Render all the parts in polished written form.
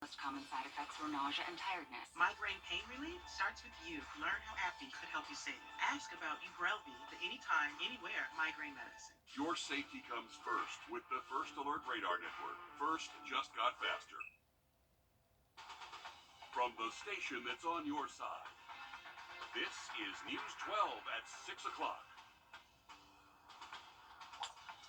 Most common side effects were nausea and tiredness. Migraine pain relief starts with you. Learn how AbbVie could help you save. Ask about Ubrelvy, the anytime, anywhere migraine medicine. Your safety comes first with the First Alert Radar Network. First just got faster. From the station that's on your side, this is News 12 at 6 o'clock.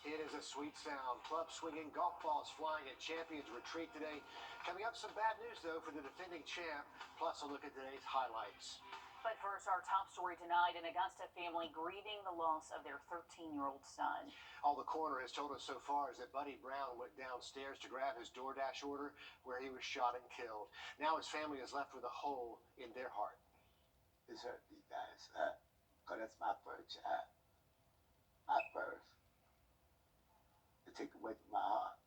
It is a sweet sound. Club swinging, golf balls flying at Champions Retreat today. Coming up, some bad news, though, for the defending champ, plus a look at today's highlights. But first, our top story tonight, an Augusta family grieving the loss of their 13-year-old son. All the coroner has told us so far is that Buddy Brown went downstairs to grab his DoorDash order where he was shot and killed. Now his family is left with a hole in their heart. It's hurt me, guys, because that's my first child. My first. To take away from my heart.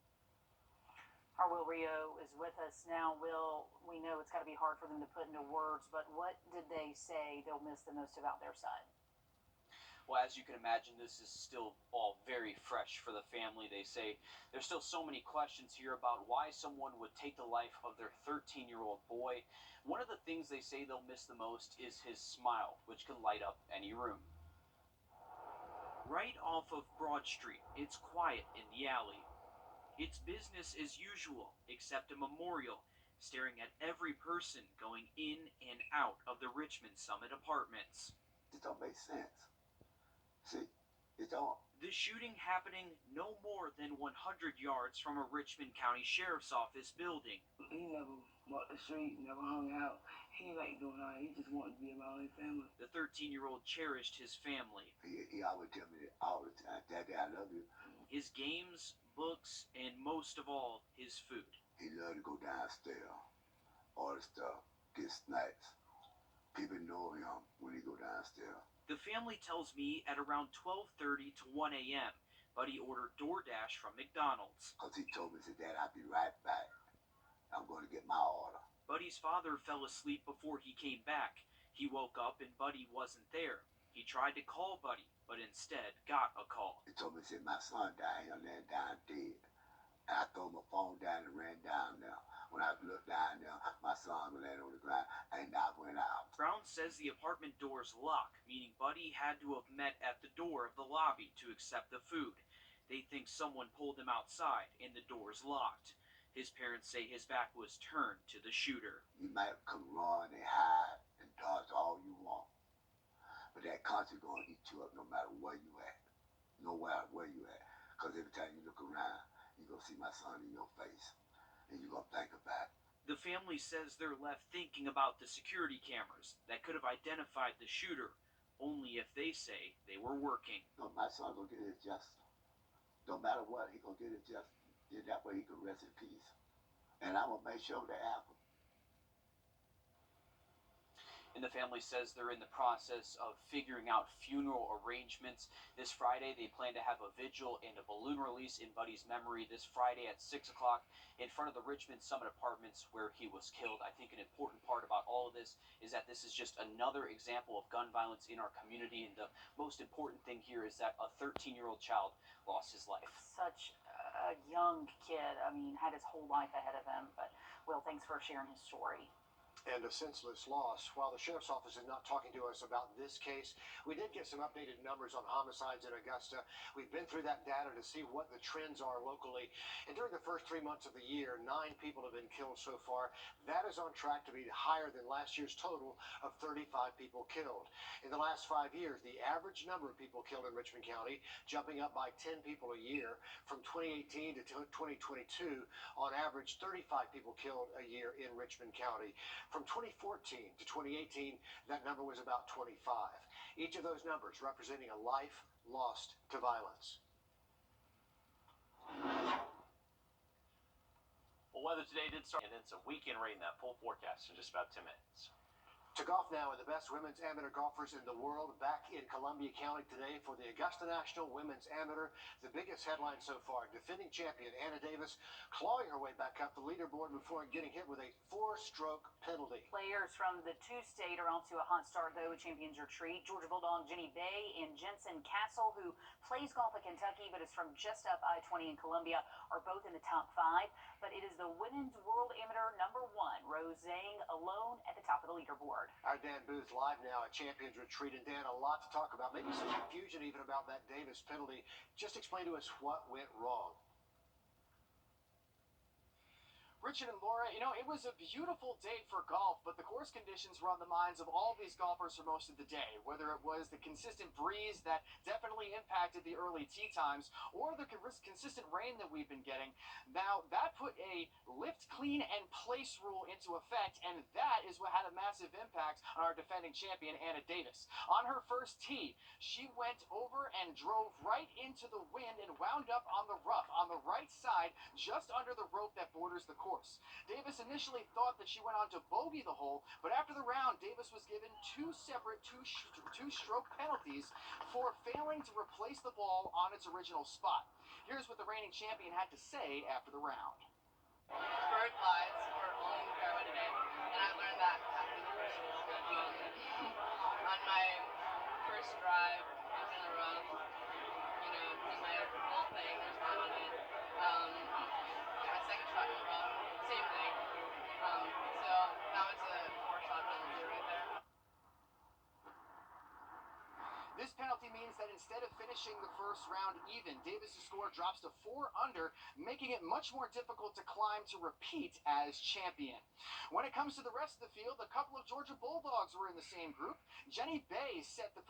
Our Will Rio is with us now. Will, we know it's got to be hard for them to put into words, but what did they say they'll miss the most about their son? Well, as you can imagine, this is still all very fresh for the family. They say there's still so many questions here about why someone would take the life of their 13-year-old boy. One of the things they say they'll miss the most is his smile, which can light up any room. Right off of Broad Street, it's quiet in the alley. It's business as usual, except a memorial staring at every person going in and out of the Richmond Summit apartments. It don't make sense. See, it don't. The shooting happening no more than 100 yards from a Richmond County Sheriff's Office building. He never walked the street, never hung out. He ain't like doing all that. He just wanted to be around his family. The 13-year-old cherished his family. He always tell me that all the time, Daddy, I love you. His games, books, and most of all, his food. He loved to go downstairs, order stuff, get snacks. People know him when he go downstairs. The family tells me at around 12:30 to 1 a.m., Buddy ordered DoorDash from McDonald's. Because he told me, he said, Dad, I'll be right back. I'm going to get my order. Buddy's father fell asleep before he came back. He woke up and Buddy wasn't there. He tried to call Buddy, but instead got a call. He told me, he said, my son died here and laying down dead. And I threw my phone down and ran down there. When I looked down there, my son was laying on the ground, and I went out. Brown says the apartment doors lock, meaning Buddy had to have met at the door of the lobby to accept the food. They think someone pulled him outside and the doors locked. His parents say his back was turned to the shooter. You might come run and hide and dodge all you want. But that country going to eat you up no matter where you at. No matter where you at. Because every time you look around, you're going to see my son in your face. And you're going to think about it. The family says they're left thinking about the security cameras that could have identified the shooter, only if they say they were working. No, my son going to get his justice. No matter what, he going to get his justice. Yeah, that way he can rest in peace. And I'm going to make sure that happens. And the family says they're in the process of figuring out funeral arrangements. This Friday, they plan to have a vigil and a balloon release in Buddy's memory this Friday at 6 o'clock in front of the Richmond Summit Apartments where he was killed. I think an important part about all of this is that this is just another example of gun violence in our community. And the most important thing here is that a 13-year-old child lost his life. Such a young kid. I mean, had his whole life ahead of him. But, Will, thanks for sharing his story. And a senseless loss. While the sheriff's office is not talking to us about this case, we did get some updated numbers on homicides in Augusta. We've been through that data to see what the trends are locally. And during the first 3 months of the year, 9 people have been killed so far. That is on track to be higher than last year's total of 35 people killed. In the last 5 years, the average number of people killed in Richmond County jumping up by 10 people a year. From 2018 to 2022, on average, 35 people killed a year in Richmond County. From 2014 to 2018, that number was about 25. Each of those numbers representing a life lost to violence. Well, weather today did start, and it's a weekend rain. That full forecast in just about 10 minutes. To golf now, and the best women's amateur golfers in the world back in Columbia County today for the Augusta National Women's Amateur. The biggest headline so far, defending champion Anna Davis clawing her way back up the leaderboard before getting hit with a 4-stroke penalty. Players from the two-state are off to a hot start, though, at Champions Retreat. Georgia Bulldog Jenny Bay and Jensen Castle, who plays golf at Kentucky but is from just up I-20 in Columbia, are both in the top 5. But it is the Women's World Amateur #1, Rose Zhang, alone at the top of the leaderboard. Our Dan Booth live now at Champions Retreat. And Dan, a lot to talk about, maybe some confusion even about that Davis penalty. Just explain to us what went wrong. Richard and Laura, it was a beautiful day for golf, but the course conditions were on the minds of all these golfers for most of the day. Whether it was the consistent breeze that definitely impacted the early tee times, or the consistent rain that we've been getting. Now, that put a lift, clean, and place rule into effect, and that is what had a massive impact on our defending champion, Anna Davis. On her first tee, she went over and drove right into the wind and wound up on the rough, on the right side, just under the rope that borders the course. Davis initially thought that she went on to bogey the hole, but after the round, Davis was given 2 separate two-stroke penalties for failing to replace the ball on its original spot. Here's what the reigning champion had to say after the round. Bird flies were only in the fairway today, and I learned that after the first hole. On my first drive, I was in the rough, did my whole thing, there's one on it. My second shot in the rough, same thing. So that was a 4-shot penalty right there. This penalty means that instead of finishing the first round even, Davis' score drops to 4 under, making it much more difficult to climb to repeat as champion. When it comes to the rest of the field, a couple of Georgia Bulldogs were in the same group. Jenny Bay set the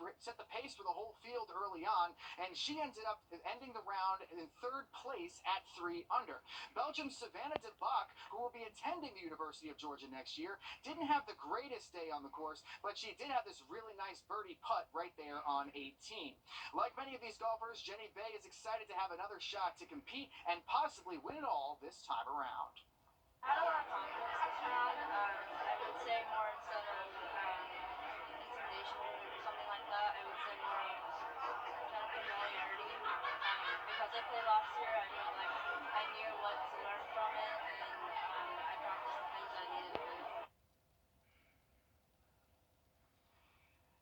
pace for the whole field early on, and she ended up ending the round in 3rd place at 3 under. Belgium's Savannah de Bach, who will be attending the University of Georgia next year, didn't have the greatest day on the course, but she did have this really nice birdie putt right there on 18. Like many of these golfers, Jenny Bay is excited to have another shot to compete and possibly win it all this time around. I had a lot of confidence this round. I would say more instead of intimidation or something like that, I would say more of kind of familiarity. Because I played last year, I felt like I knew what to learn from it, and I practiced the things I needed to.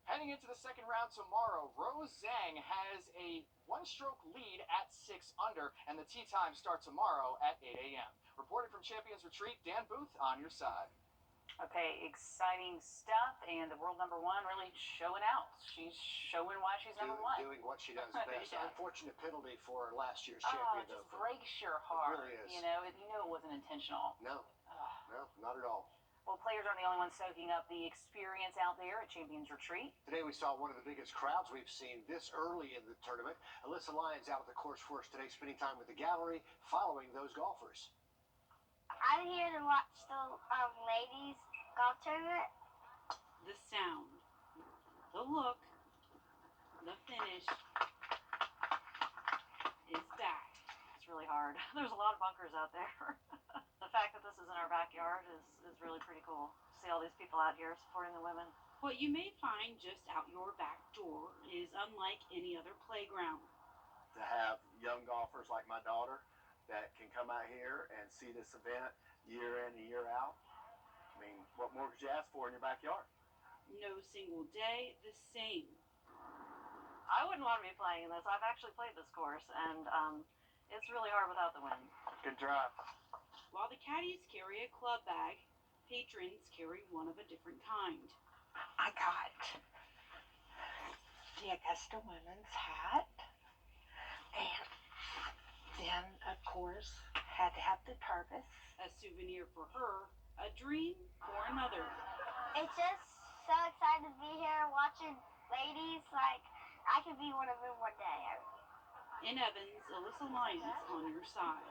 Heading into the second round tomorrow, Rose Zhang has a 1-stroke lead at 6 under, and the tee time starts tomorrow at 8 a.m. Reporting from Champions Retreat, Dan Booth on your side. Okay, exciting stuff, and the world #1 really showing out. She's showing why she's #1. Doing what she does best. Yeah. Unfortunate penalty for last year's champion, it just though. breaks your heart. It really is. You know it wasn't intentional. No, not at all. Well, players aren't the only ones soaking up the experience out there at Champions Retreat. Today we saw one of the biggest crowds we've seen this early in the tournament. Alyssa Lyons out at the course for us today, spending time with the gallery, following those golfers. I'm here to watch the ladies golf tournament. The sound, the look, the finish is back. It's really hard. There's a lot of bunkers out there. The fact that this is in our backyard is really pretty cool. See all these people out here supporting the women. What you may find just out your back door is unlike any other playground. To have young golfers like my daughter that can come out here and see this event year in and year out, I mean, what more could you ask for in your backyard? No single day the same. I wouldn't want to be playing this. I've actually played this course, and it's really hard without the wind. Good drive. While the caddies carry a club bag, patrons carry one of a different kind. I got the Augusta Women's hat, and then, of course, had to have the Purvis. A souvenir for her, a dream for another. It's just so excited to be here watching ladies. Like, I could be one of them one day. In Evans, Alyssa Lyons on your side.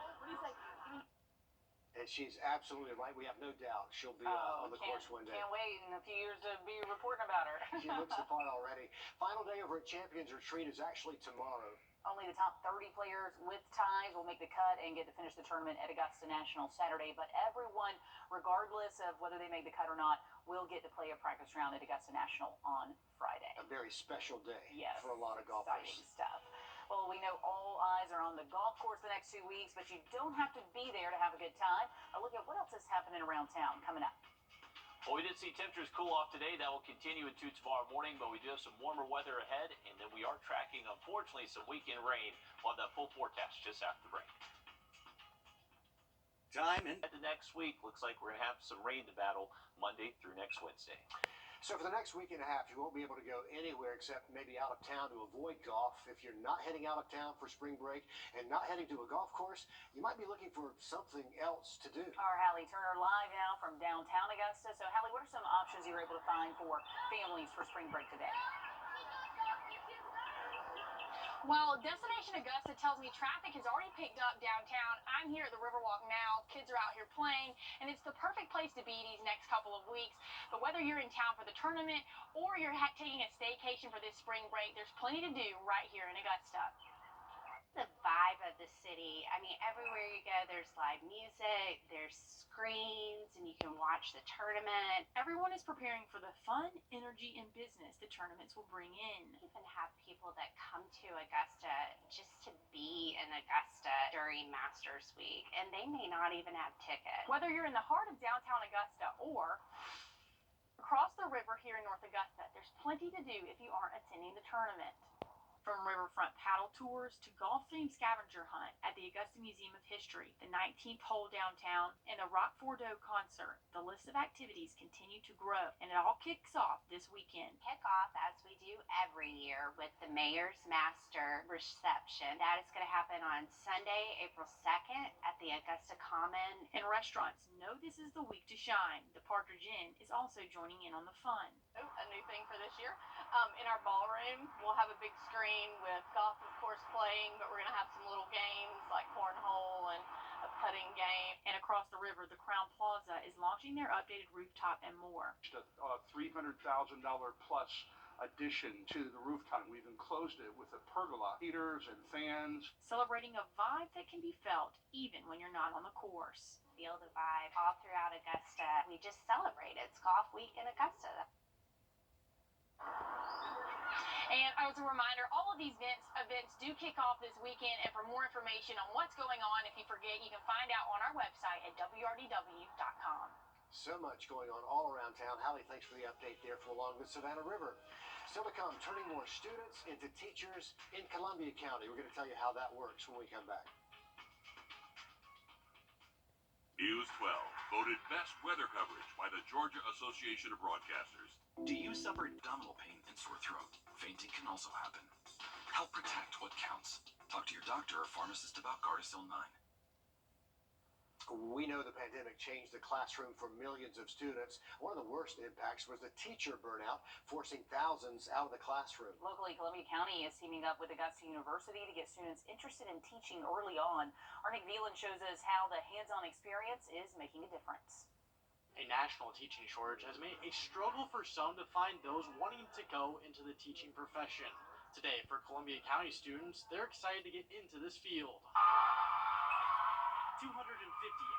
And she's absolutely right. We have no doubt she'll be on the course one day. Can't wait in a few years to be reporting about her. She looks the part already. Final day over at Champions Retreat is actually tomorrow. Only the top 30 players with ties will make the cut and get to finish the tournament at Augusta National Saturday. But everyone, regardless of whether they make the cut or not, will get to play a practice round at Augusta National on Friday. A very special day Yes, for a lot of golfers. Exciting stuff. Well, we know all eyes are on the golf course the next 2 weeks, but you don't have to be there to have a good time. A look at what else is happening around town coming up. Well, we did see temperatures cool off today. That will continue into tomorrow morning, but we do have some warmer weather ahead, and then we are tracking, unfortunately, some weekend rain. We'll have that full forecast just after the break. Time and the next week, looks like we're going to have some rain to battle Monday through next Wednesday. So for the next week and a half, you won't be able to go anywhere except maybe out of town to avoid golf. If you're not heading out of town for spring break and not heading to a golf course, you might be looking for something else to do. Our Hallie Turner live now from downtown Augusta. So, Hallie, what are some options you were able to find for families for spring break today? Well, Destination Augusta tells me traffic has already picked up downtown. I'm here at the Riverwalk now. Kids are out here playing, and it's the perfect place to be these next couple of weeks. But whether you're in town for the tournament or you're taking a staycation for this spring break, there's plenty to do right here in Augusta. The vibe of the city. I mean, everywhere you go, there's live music, there's screens, and you can watch the tournament. Everyone is preparing for the fun, energy, and business the tournaments will bring in. We even have people that come to Augusta just to be in Augusta during Masters Week, and they may not even have tickets. Whether you're in the heart of downtown Augusta or across the river here in North Augusta, there's plenty to do if you aren't attending the tournament. From riverfront paddle tours to golf-themed scavenger hunt at the Augusta Museum of History, the 19th hole downtown, and the Rock Fordeaux concert, the list of activities continue to grow, and it all kicks off this weekend. Kick off, as we do every year, with the Mayor's Master reception. That is going to happen on Sunday, April 2nd at the Augusta Common. And restaurants know this is the week to shine. The Partridge Inn is also joining in on the fun. Oh, a new thing for this year. In our ballroom, we'll have a big screen with golf, of course, playing, but we're going to have some little games like cornhole and a putting game. And across the river, the Crown Plaza is launching their updated rooftop and more. A $300,000 plus addition to the rooftop. We've enclosed it with a pergola, heaters and fans. Celebrating a vibe that can be felt even when you're not on the course. Feel the vibe all throughout Augusta. We just celebrated. It's Golf Week in Augusta. And as a reminder, all of these events do kick off this weekend. And for more information on what's going on, if you forget, you can find out on our website at WRDW.com. So much going on all around town. Hallie, thanks for the update there for along the Savannah River. Still to come, turning more students into teachers in Columbia County. We're going to tell you how that works when we come back. News 12, voted best weather coverage by the Georgia Association of Broadcasters. Do you suffer abdominal pain and sore throat? Fainting can also happen. Help protect what counts. Talk to your doctor or pharmacist about Gardasil 9. We know the pandemic changed the classroom for millions of students. One of the worst impacts was the teacher burnout, forcing thousands out of the classroom. Locally, Columbia County is teaming up with Augusta University to get students interested in teaching early on. Our Nick Veland shows us how the hands-on experience is making a difference. A national teaching shortage has made a struggle for some to find those wanting to go into the teaching profession. Today, for Columbia County students, they're excited to get into this field. 250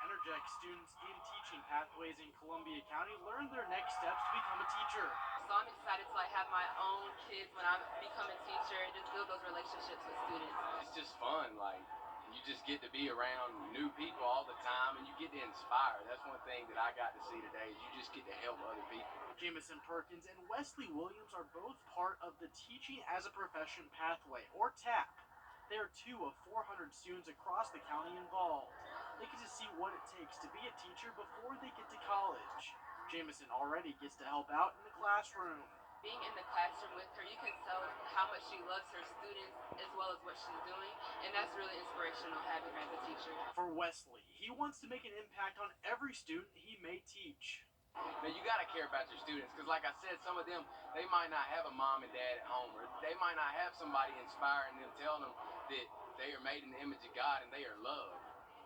energetic students in teaching pathways in Columbia County learn their next steps to become a teacher. So I'm excited to have my own kids when I become a teacher and just build those relationships with students. It's just fun, you just get to be around new people all the time and you get to inspire. That's one thing that I got to see today is you just get to help other people. Jamison Perkins and Wesley Williams are both part of the Teaching as a Profession Pathway, or TAP. There are 2 of 400 students across the county involved. They get to see what it takes to be a teacher before they get to college. Jamison already gets to help out in the classroom. Being in the classroom with her, you can tell how much she loves her students as well as what she's doing, and that's really inspirational having her as a teacher. For Wesley, he wants to make an impact on every student he may teach. Now, you got to care about your students because, like I said, some of them, they might not have a mom and dad at home, or they might not have somebody inspiring them, telling them that they are made in the image of God and they are loved.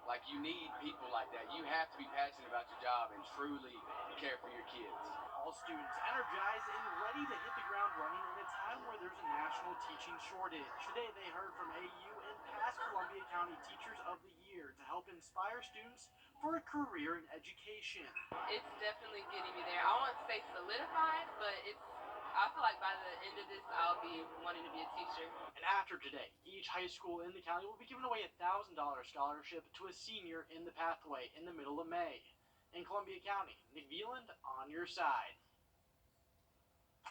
Like, you need people like that. You have to be passionate about your job and truly care for your kids. All students energized and ready to hit the ground running in a time where there's a national teaching shortage. Today they heard from AU and past Columbia County Teachers of the Year to help inspire students for a career in education. It's definitely getting me there. I won't say solidified, but I feel like by the end of this, I'll be wanting to be a teacher. And after today, each high school in the county will be giving away a $1,000 scholarship to a senior in the pathway in the middle of May. In Columbia County, Nick Veland on your side.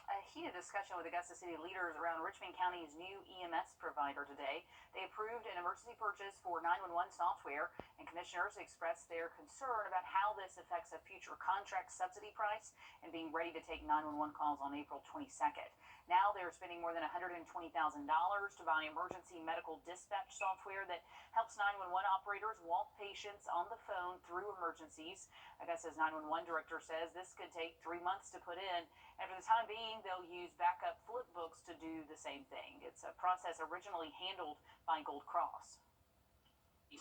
A heated discussion with Augusta City leaders around Richmond County's new EMS provider today. They approved an emergency purchase for 911 software, and commissioners expressed their concern about how this affects a future contract subsidy price and being ready to take 911 calls on April 22nd. Now they're spending more than $120,000 to buy emergency medical dispatch software that helps 911 operators walk patients on the phone through emergencies. Augusta's 911 director says this could take 3 months to put in, and for the time being, they'll use backup flip books to do the same thing. It's a process originally handled by Gold Cross.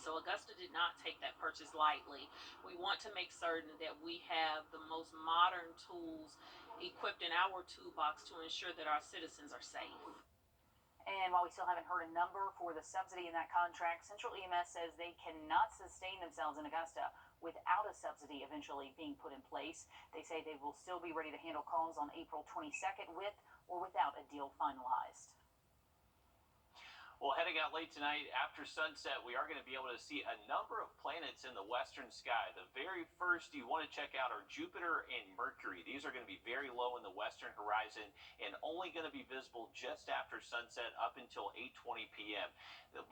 So Augusta did not take that purchase lightly. We want to make certain that we have the most modern tools equipped in our toolbox to ensure that our citizens are safe. And while we still haven't heard a number for the subsidy in that contract, Central EMS says they cannot sustain themselves in Augusta without a subsidy eventually being put in place. They say they will still be ready to handle calls on April 22nd with or without a deal finalized. Well, heading out late tonight after sunset, we are going to be able to see a number of planets in the western sky. The very first you want to check out are Jupiter and Mercury. These are going to be very low in the western horizon and only going to be visible just after sunset up until 8:20 p.m.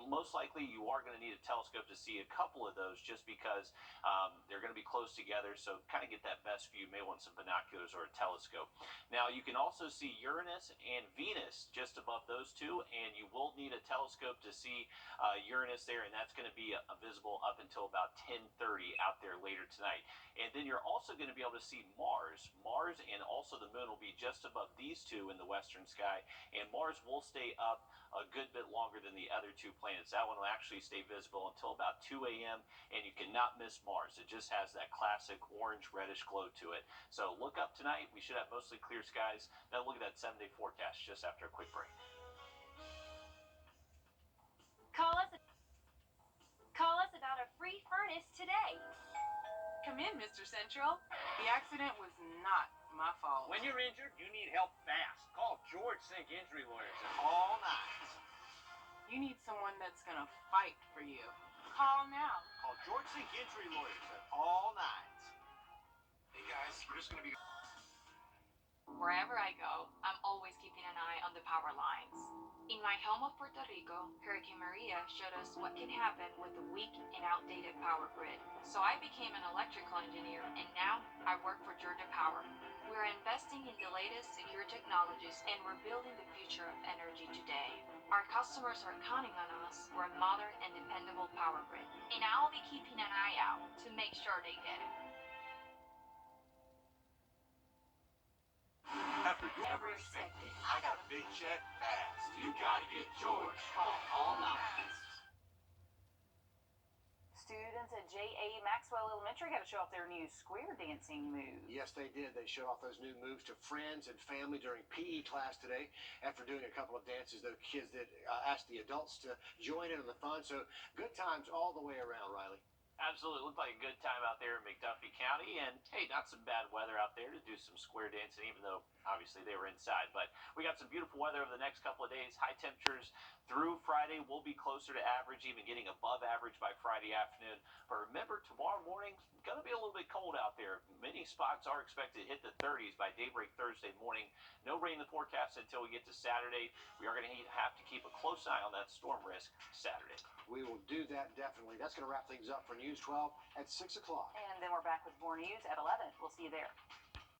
Most likely you are going to need a telescope to see a couple of those just because they're going to be close together. So kind of get that best view. You may want some binoculars or a telescope. Now you can also see Uranus and Venus just above those two, and you will need a telescope to see Uranus there, and that's going to be visible up until about 10:30 out there later tonight. And then you're also going to be able to see Mars. Mars and also the moon will be just above these two in the western sky, and Mars will stay up a good bit longer than the other two planets. That one will actually stay visible until about 2 a.m., and you cannot miss Mars. It just has that classic orange-reddish glow to it. So look up tonight. We should have mostly clear skies. Now look at that 7-day forecast just after a quick break. Call us about a free furnace today. Come in, Mr. Central. The accident was not my fault. When you're injured, you need help fast. Call George Sink Injury Lawyers at All Nights. You need someone that's gonna fight for you. Call now. Call George Sink Injury Lawyers at All Nights. Hey guys, we're just gonna be... Wherever I go, I'm always keeping an eye on the power lines. In my home of Puerto Rico, Hurricane Maria showed us what can happen with a weak and outdated power grid. So I became an electrical engineer, and now I work for Georgia Power. We're investing in the latest secure technologies, and we're building the future of energy today. Our customers are counting on us for a modern and dependable power grid. And I'll be keeping an eye out to make sure they get it. After you ever expected, I got a big check fast. You gotta get George. Call All Nights. Students at J.A. Maxwell Elementary got to show off their new square dancing moves. Yes, they did. They showed off those new moves to friends and family during PE class today. After doing a couple of dances, the kids did ask the adults to join in on the fun. So good times all the way around, Riley. Absolutely. Looked like a good time out there in McDuffie County. And, hey, not some bad weather out there to do some square dancing, even though, obviously, they were inside. But we got some beautiful weather over the next couple of days. High temperatures through Friday will be closer to average, even getting above average by Friday afternoon. But remember, tomorrow morning, going to be a little bit cold out there. Many spots are expected to hit the 30s by daybreak Thursday morning. No rain in the forecast until we get to Saturday. We are going to have to keep a close eye on that storm risk Saturday. We will do that definitely. That's going to wrap things up for News 12 at 6 o'clock. And then we're back with more news at 11. We'll see you there.